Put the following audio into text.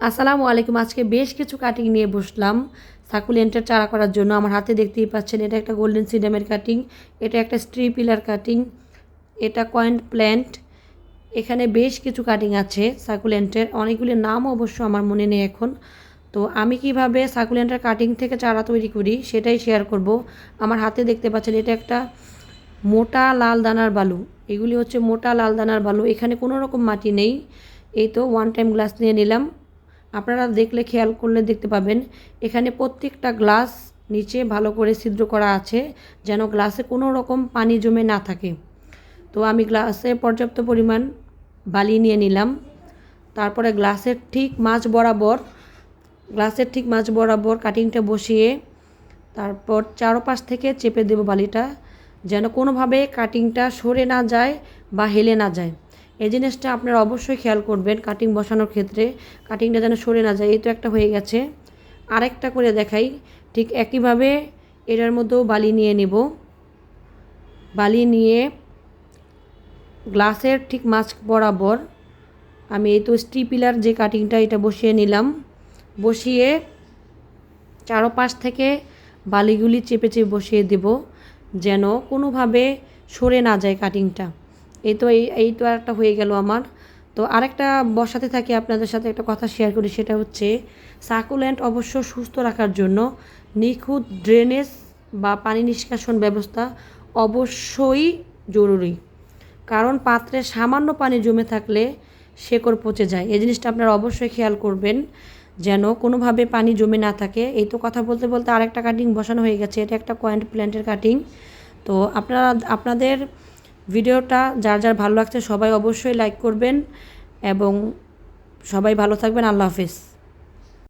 আসসালামু আলাইকুম। আজকে বেশ কিছু কাটিং নিয়ে বসলাম সাকুলেন্টের চারা করার জন্য। আমার হাতে দেখতেই পাচ্ছেন, এটা একটা গোল্ডেন সিডামের কাটিং, এটা একটা স্ট্রি পিলার কাটিং, এটা কয়েন্ট প্ল্যান্ট। এখানে বেশ কিছু কাটিং আছে সাকুলেন্টের, অনেকগুলি নাম অবশ্য আমার মনে নেই এখন। তো আমি কিভাবে সাকুলেন্টের কাটিং থেকে চারা তৈরি করি সেটাই শেয়ার করব। আমার হাতে দেখতে পাচ্ছেন, এটা একটা মোটা লাল দানার বালু। এগুলি হচ্ছে মোটা লাল দানার বালু। এখানে কোনো রকম মাটি নেই। এই তো ওয়ান টাইম গ্লাস নিয়ে নিলাম। আপনারা দেখলে খেয়াল করলে দেখতে পাবেন, এখানে প্রত্যেকটা গ্লাস নিচে ভালো করে ছিদ্র করা আছে, যেন গ্লাসে কোনো রকম পানি জমে না থাকে। তো আমি গ্লাসে পর্যাপ্ত পরিমাণ বালি নিয়ে নিলাম। তারপরে গ্লাসের ঠিক মাঝ বরাবর কাটিংটা বসিয়ে তারপর চারপাশ থেকে চেপে দেব বালিটা, যেন কোনোভাবে কাটিংটা সরে না যায় বা হেলে না যায়। এই জিনিসটা আপনারা অবশ্যই খেয়াল করবেন কাটিং বসানোর ক্ষেত্রে, কাটিংটা যেন সরে না যায়। এই তো একটা হয়ে গেছে, আরেকটা করে দেখাই। ঠিক একইভাবে এটার মধ্যেও বালি নিয়ে নেব। বালি নিয়ে গ্লাসের ঠিক মাঝ বরাবর আমি এই তো স্ট্রি পিলার যে কাটিংটা এটা বসিয়ে নিলাম। বসিয়ে চারপাশ থেকে বালিগুলি চেপে চেপে বসিয়ে দেব, যেন কোনোভাবে সরে না যায় কাটিংটা। এই তো একটা হয়ে গেল আমার। তো আরেকটা বসাতে থাকি, আপনাদের সাথে একটা কথা শেয়ার করি। সেটা হচ্ছে সাকুলেন্ট অবশ্য সুস্থ রাখার জন্য নিখুঁত ড্রেনেজ বা পানি নিষ্কাশন ব্যবস্থা অবশ্যই জরুরি। কারণ পাত্রে সামান্য পানি জমে থাকলে শেকড় পচে যায়। এই জিনিসটা আপনারা অবশ্যই খেয়াল করবেন, যেন কোনোভাবে পানি জমে না থাকে। এই তো কথা বলতে বলতে আরেকটা কাটিং বসানো হয়ে গেছে। এটা একটা কয়েন্ট প্ল্যান্টের কাটিং। তো আপনাদের ভিডিওটা যার যার ভালো লাগছে সবাই অবশ্যই লাইক করবেন এবং সবাই ভালো থাকবেন। আল্লাহ হাফেজ।